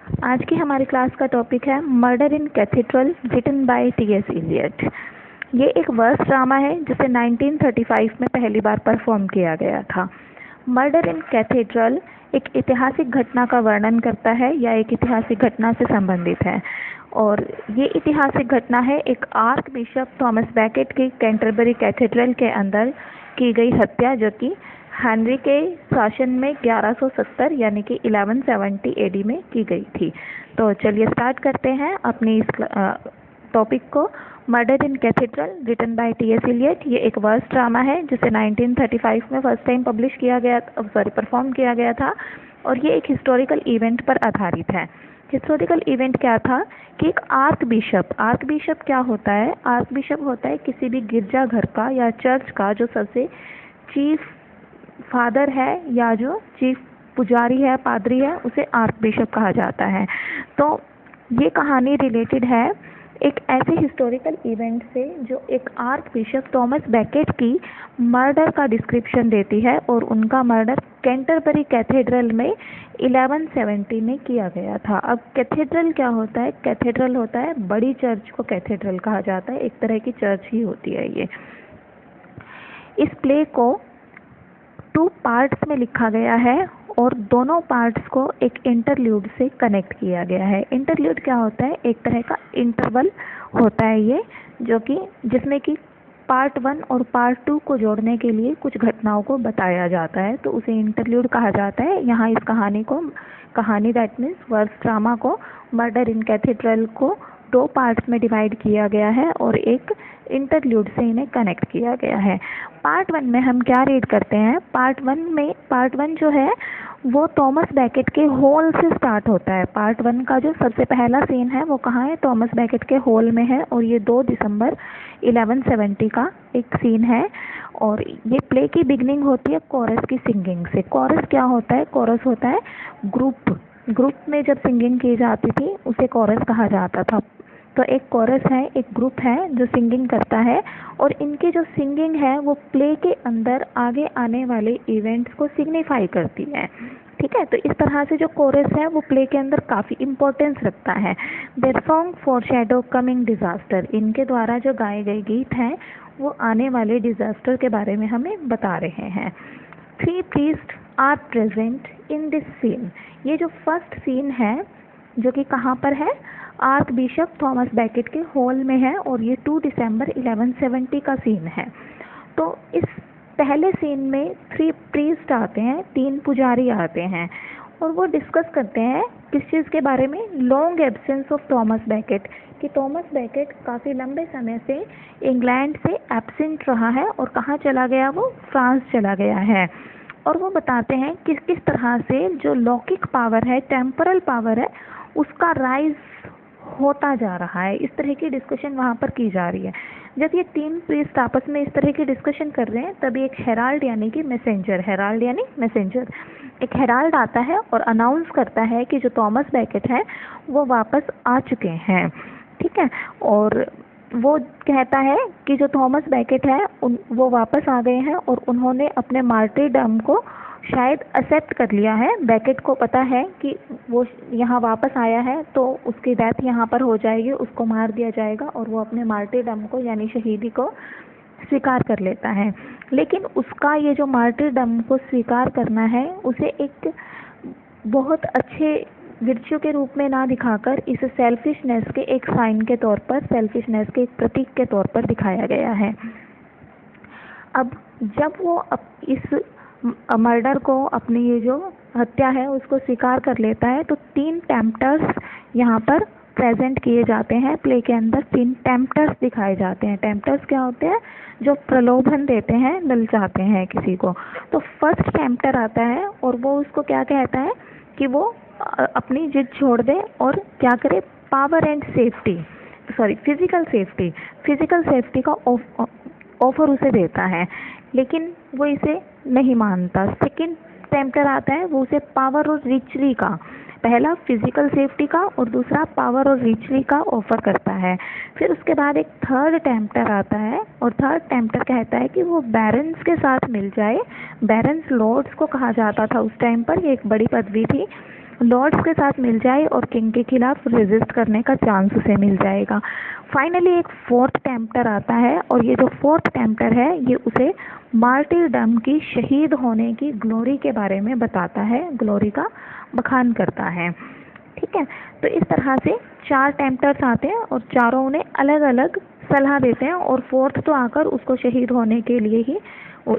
आज की हमारी क्लास का टॉपिक है murder in cathedral written by T S. Eliot. ये एक वर्स ड्रामा है जिसे 1935 में पहली बार परफॉर्म किया गया था। मर्डर इन कैथेड्रल एक ऐतिहासिक घटना का वर्णन करता है या एक ऐतिहासिक घटना से संबंधित है, और ये ऐतिहासिक घटना है एक आर्क बिशप थॉमस बैकेट की कैंटरबरी कैथेड्रल के अंदर की गई हत्या, जो कि हेनरी के शासन में 1170 यानी कि 1170 एडी में की गई थी। तो चलिए स्टार्ट करते हैं अपनी इस टॉपिक को। Murder in cathedral written by T S. Eliot ये एक वर्स ड्रामा है जिसे 1935 में फर्स्ट टाइम परफॉर्म किया गया था, और ये एक हिस्टोरिकल इवेंट पर आधारित है। हिस्टोरिकल इवेंट क्या था कि एक आर्क बिशप क्या होता है? आर्क बिशप होता है किसी भी गिरजाघर का या चर्च का जो सबसे चीफ फादर है या जो चीफ पुजारी है, पादरी है, उसे आर्क बिशप कहा जाता है। तो ये कहानी रिलेटेड है एक ऐसे हिस्टोरिकल इवेंट से जो एक आर्क बिशप थॉमस बैकेट की मर्डर का डिस्क्रिप्शन देती है, और उनका मर्डर कैंटरबरी कैथेड्रल में 1170 में किया गया था। अब कैथेड्रल क्या होता है? कैथेड्रल होता है बड़ी चर्च को कैथेड्रल कहा जाता है, एक तरह की चर्च ही होती है ये। इस प्ले को 2 पार्ट्स में लिखा गया है, और दोनों पार्ट्स को एक इंटरल्यूड से कनेक्ट किया गया है। इंटरल्यूड क्या होता है? एक तरह का इंटरवल होता है ये, जो कि जिसमें कि पार्ट 1 और पार्ट 2 को जोड़ने के लिए कुछ घटनाओं को बताया जाता है, तो उसे इंटरल्यूड कहा जाता है। यहाँ इस कहानी दैट मीन्स वर्स ड्रामा को, मर्डर इन कैथेड्रल को 2 पार्ट्स में डिवाइड किया गया है और एक इंटरल्यूड से इन्हें कनेक्ट किया गया है। पार्ट 1 में हम क्या रीड करते हैं? पार्ट 1 जो है वो थॉमस बैकेट के हॉल से स्टार्ट होता है। पार्ट 1 का जो सबसे पहला सीन है वो कहाँ है? थॉमस बैकेट के हॉल में है, और ये 2 दिसंबर 1170 का एक सीन है। और ये प्ले की बिगनिंग होती है कोरस की सिंगिंग से। कोरस क्या होता है? कोरस होता है ग्रुप में जब सिंगिंग की जाती थी उसे कोरस कहा जाता था। तो एक कोरस है, एक ग्रुप है जो सिंगिंग करता है, और इनकी जो सिंगिंग है वो प्ले के अंदर आगे आने वाले इवेंट्स को सिग्निफाई करती है। ठीक है, तो इस तरह से जो कोरस है वो प्ले के अंदर काफ़ी इम्पोर्टेंस रखता है। There song for shadow coming disaster, इनके द्वारा जो गाए गए गीत हैं वो आने वाले डिजास्टर के बारे में हमें बता रहे हैं। 3 priest are present in this scene. ये जो फर्स्ट सीन है जो कि कहाँ पर है? आर्क बिशप थॉमस बैकेट के हॉल में है, और ये 2 दिसंबर 1170 का सीन है। तो इस पहले सीन में 3 प्रीस्ट आते हैं, 3 पुजारी आते हैं, और वो डिस्कस करते हैं किस चीज़ के बारे में? Long absence of Thomas baked, कि थॉमस बैकेट काफ़ी लंबे समय से इंग्लैंड से एब्सेंट रहा है, और कहाँ चला गया वो? फ्रांस चला गया है। और वो बताते हैं कि किस तरह से जो लौकिक पावर है, टेम्परल पावर है, उसका राइज होता जा रहा है। इस तरह की डिस्कशन वहाँ पर की जा रही है। जब ये 3 प्रीस्ट आपस में इस तरह की डिस्कशन कर रहे हैं, तभी एक हेराल्ड यानी मैसेंजर एक हेराल्ड आता है और अनाउंस करता है कि जो थॉमस बैकेट है वो वापस आ चुके हैं। ठीक है, और वो कहता है कि जो थॉमस बैकेट है वो वापस आ गए हैं, और उन्होंने अपने मार्टिरडम को शायद एक्सेप्ट कर लिया है। बैकेट को पता है कि वो यहाँ वापस आया है तो उसकी डेथ यहाँ पर हो जाएगी, उसको मार दिया जाएगा, और वो अपने मार्टिरडम को यानी शहीदी को स्वीकार कर लेता है। लेकिन उसका ये जो मार्टिरडम को स्वीकार करना है उसे एक बहुत अच्छे विर्च्यू के रूप में ना दिखाकर इसे सेल्फिशनेस के एक साइन के तौर पर, सेल्फिशनेस के एक प्रतीक के तौर पर दिखाया गया है। अब जब वो इस मर्डर को, अपनी ये जो हत्या है उसको स्वीकार कर लेता है, तो 3 टेम्प्टर्स यहाँ पर प्रेजेंट किए जाते हैं। प्ले के अंदर 3 टेम्प्टर्स दिखाए जाते हैं। टेम्प्टर्स क्या होते हैं? जो प्रलोभन देते हैं, ललचाते हैं किसी को। तो फर्स्ट टेम्प्टर आता है और वो उसको क्या कहता है कि वो अपनी जिद छोड़ दे और क्या करे? Power and safety, physical safety का ऑफर उसे देता है, लेकिन वो इसे नहीं मानता। सेकंड टेम्प्टर आता है, वो उसे पावर और रिचरी का, पहला फिजिकल सेफ्टी का और दूसरा पावर और रिचरी का ऑफर करता है। फिर उसके बाद एक थर्ड टेम्प्टर आता है, और थर्ड टेम्प्टर कहता है कि वो बैरन्स के साथ मिल जाए। बैरन्स लॉर्ड्स को कहा जाता था उस टाइम पर, ये एक बड़ी पदवी थी। लॉर्ड्स के साथ मिल जाए और किंग के खिलाफ रेजिस्ट करने का चांस उसे मिल जाएगा। फाइनली एक फोर्थ टेम्पटर आता है और ये जो फोर्थ टेम्पटर है ये उसे मार्टिरडम की शहीद होने की ग्लोरी के बारे में बताता है, ग्लोरी का बखान करता है। ठीक है, तो इस तरह से 4 टेम्पटर्स आते हैं और चारों उन्हें अलग अलग सलाह देते हैं और फोर्थ तो आकर उसको शहीद होने के लिए ही,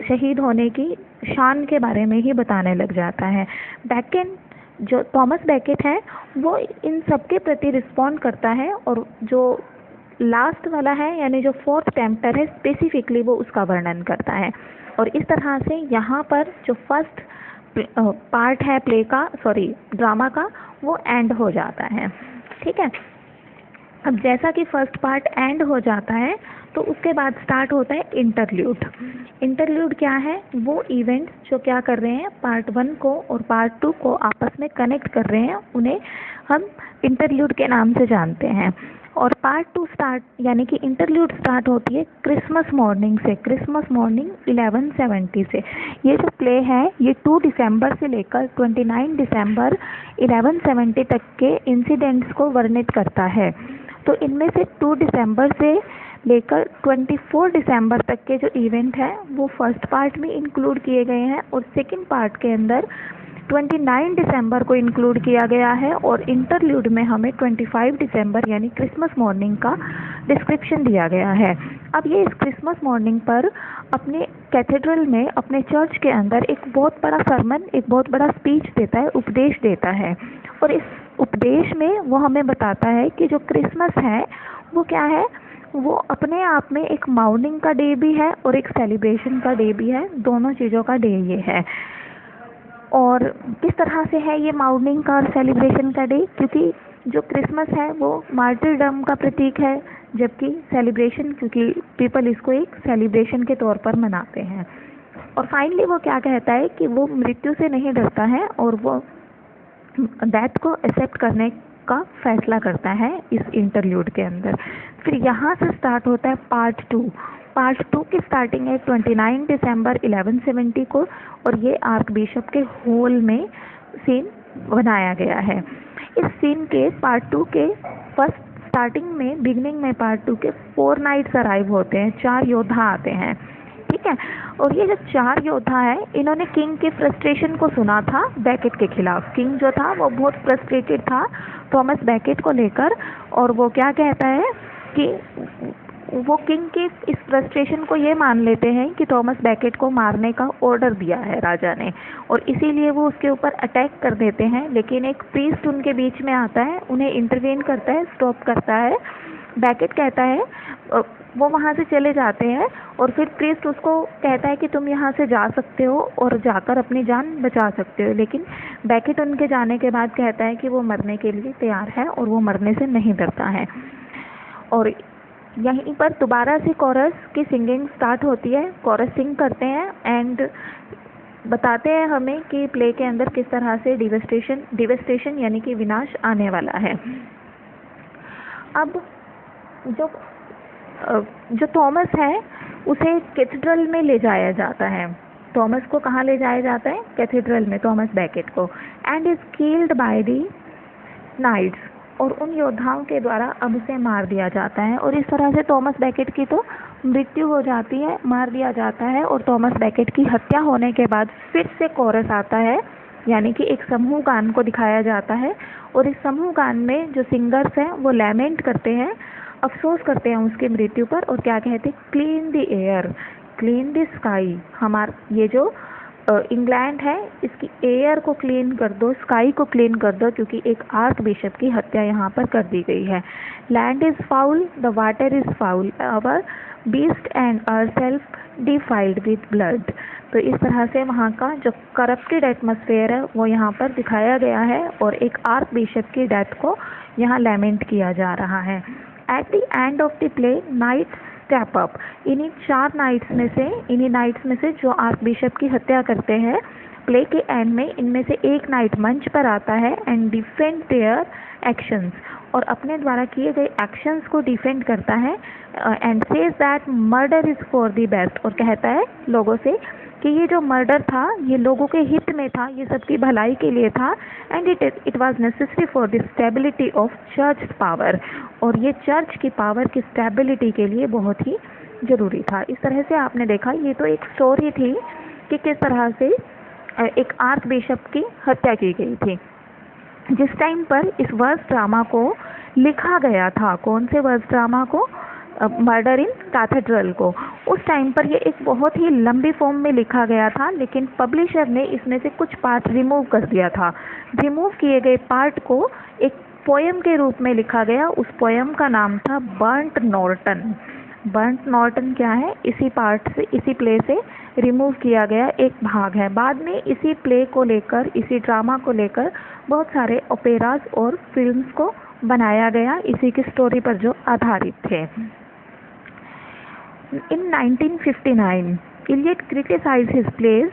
शहीद होने की शान के बारे में ही बताने लग जाता है। बैकेट, जो थॉमस बैकेट है, वो इन सब के प्रति रिस्पॉन्ड करता है और जो लास्ट वाला है यानी जो फोर्थ टेम्पटर है स्पेसिफिकली वो उसका वर्णन करता है। और इस तरह से यहाँ पर जो फर्स्ट पार्ट है प्ले का, सॉरी ड्रामा का, वो एंड हो जाता है। ठीक है, अब जैसा कि फर्स्ट पार्ट एंड हो जाता है तो उसके बाद स्टार्ट होता है इंटरल्यूड। इंटरल्यूड क्या है? वो इवेंट जो क्या कर रहे हैं, पार्ट 1 को और पार्ट 2 को आपस में कनेक्ट कर रहे हैं, उन्हें हम इंटरल्यूड के नाम से जानते हैं। और पार्ट 2 स्टार्ट, यानी कि इंटरल्यूड स्टार्ट होती है क्रिसमस मॉर्निंग से, क्रिसमस मॉर्निंग 1170 से। ये जो प्ले है ये 2 दिसंबर से लेकर 29 दिसंबर 1170 तक के इंसिडेंट्स को वर्णित करता है। तो इनमें से 2 दिसंबर से लेकर 24 दिसंबर तक के जो इवेंट हैं वो फर्स्ट पार्ट में इंक्लूड किए गए हैं और सेकंड पार्ट के अंदर 29 दिसंबर को इंक्लूड किया गया है और इंटरल्यूड में हमें 25 दिसंबर यानी क्रिसमस मॉर्निंग का डिस्क्रिप्शन दिया गया है। अब ये इस क्रिसमस मॉर्निंग पर अपने कैथेड्रल में, अपने चर्च के अंदर एक बहुत बड़ा सरमन, एक बहुत बड़ा स्पीच देता है, उपदेश देता है। और इस उपदेश में वो हमें बताता है कि जो क्रिसमस है वो क्या है, वो अपने आप में एक माउर्निंग का डे भी है और एक सेलिब्रेशन का डे भी है, दोनों चीज़ों का डे ये है। और किस तरह से है ये माउर्निंग का और सेलिब्रेशन का डे? क्योंकि जो क्रिसमस है वो मार्टिरडम का प्रतीक है, जबकि सेलिब्रेशन, क्योंकि पीपल इसको एक सेलिब्रेशन के तौर पर मनाते हैं। और फाइनली वो क्या कहता है कि वो मृत्यु से नहीं डरता है और वो डेथ को एक्सेप्ट करने का फैसला करता है इस इंटरल्यूड के अंदर। फिर यहाँ से स्टार्ट होता है पार्ट 2। पार्ट 2 की स्टार्टिंग है 29 दिसंबर 1170 को और ये आर्क बिशप के हॉल में सीन बनाया गया है। इस सीन के पार्ट 2 के फर्स्ट स्टार्टिंग में, बिगनिंग में पार्ट 2 के 4 नाइट्स अराइव होते हैं, 4 योद्धा आते हैं। ठीक है, और ये जो 4 योद्धा है इन्होंने किंग के फ्रस्ट्रेशन को सुना था बैकेट के खिलाफ। किंग जो था वो बहुत फ्रस्ट्रेटेड था थॉमस बैकेट को लेकर और वो क्या कहता है कि वो किंग के इस फ्रस्ट्रेशन को ये मान लेते हैं कि थॉमस बैकेट को मारने का ऑर्डर दिया है राजा ने और इसीलिए वो उसके ऊपर अटैक कर देते हैं। लेकिन एक प्रीस्ट उनके बीच में आता है, उन्हें इंटरवेन करता है, स्टॉप करता है। बैकेट कहता है, वो वहाँ से चले जाते हैं और फिर प्रीस्ट उसको कहता है कि तुम यहाँ से जा सकते हो और जाकर अपनी जान बचा सकते हो। लेकिन बैकेट उनके जाने के बाद कहता है कि वो मरने के लिए तैयार है और वो मरने से नहीं डरता है। और यहीं पर दोबारा से कोरस की सिंगिंग स्टार्ट होती है, कोरस सिंग करते हैं एंड बताते हैं हमें कि प्ले के अंदर किस तरह से डिवेस्टेशन यानी कि विनाश आने वाला है। अब जो थॉमस है उसे कैथेड्रल में ले जाया जाता है। थॉमस को कहाँ ले जाया जाता है? कैथेड्रल में, थॉमस बैकेट को। And is killed by the knights, और उन योद्धाओं के द्वारा अब उसे मार दिया जाता है। और इस तरह से थॉमस बैकेट की तो मृत्यु हो जाती है, मार दिया जाता है। और थॉमस बैकेट की हत्या होने के बाद फिर से कोरस आता है, यानी कि एक समूह गान को दिखाया जाता है। और इस समूह गान में जो सिंगर्स हैं वो लैमेंट करते हैं, अफसोस करते हैं उसकी मृत्यु पर और क्या कहते हैं, clean the air, clean the sky. हमारा ये जो इंग्लैंड है इसकी एयर को क्लीन कर दो, स्काई को क्लीन कर दो, क्योंकि एक आर्क बिशप की हत्या यहाँ पर कर दी गई है। Land is foul, the water is foul, our beast and ourselves defiled with blood. तो इस तरह से वहाँ का जो करप्टेड एटमॉस्फेयर है वो यहाँ पर दिखाया गया है और एक आर्क बिशप की डेथ को यहाँ लैमेंट किया जा रहा है। At the end of the play knights step up. इन्हीं 4 नाइट्स में से जो आर्क बिशप की हत्या करते हैं, प्ले के एंड में इनमें से एक नाइट मंच पर आता है एंड डिफेंड देयर एक्शंस, और अपने द्वारा किए गए एक्शंस को डिफेंड करता है and says that murder is for the best, और कहता है लोगों से कि ये जो मर्डर था ये लोगों के हित में था, ये सबकी भलाई के लिए था, and it was necessary for the stability of church power, और ये चर्च की पावर की स्टेबिलिटी के लिए बहुत ही ज़रूरी था। इस तरह से आपने देखा, ये तो एक स्टोरी थी कि किस तरह से एक आर्च बिशप की हत्या की गई थी। जिस टाइम पर इस वर्स ड्रामा को लिखा गया था, कौन से वर्स ड्रामा को, मर्डर इन कैथेड्रल को, उस टाइम पर ये एक बहुत ही लंबी फॉर्म में लिखा गया था, लेकिन पब्लिशर ने इसमें से कुछ पार्ट रिमूव कर दिया था। रिमूव किए गए पार्ट को एक पोएम के रूप में लिखा गया। उस पोएम का नाम था बर्न्ट नॉर्टन। बर्न्ट नॉर्टन क्या है, इसी पार्ट से, इसी प्ले से रिमूव किया गया एक भाग है। बाद में इसी प्ले को लेकर, इसी ड्रामा को लेकर बहुत सारे ओपेराज और फिल्म्स को बनाया गया, इसी की स्टोरी पर जो आधारित थे। In 1959, Eliot criticized his plays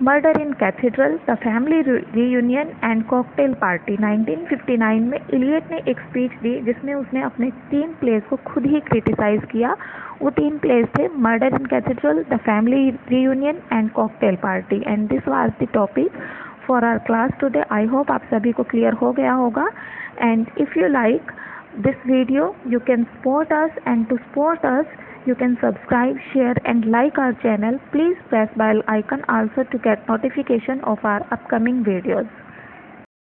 Murder in Cathedral, The Family Reunion and Cocktail Party। 1959 में इलियट ने एक स्पीच दी जिसमें उसने अपने 3 प्लेस को खुद ही क्रिटिसाइज किया। वो 3 प्लेस थे murder in cathedral, the family reunion and cocktail party, and this was the topic for our class today. I hope आप सभी को क्लियर हो गया होगा, and if you like this video you can support us, and to support us you can subscribe, share and like our channel. Please press bell icon also to get notification of our upcoming videos.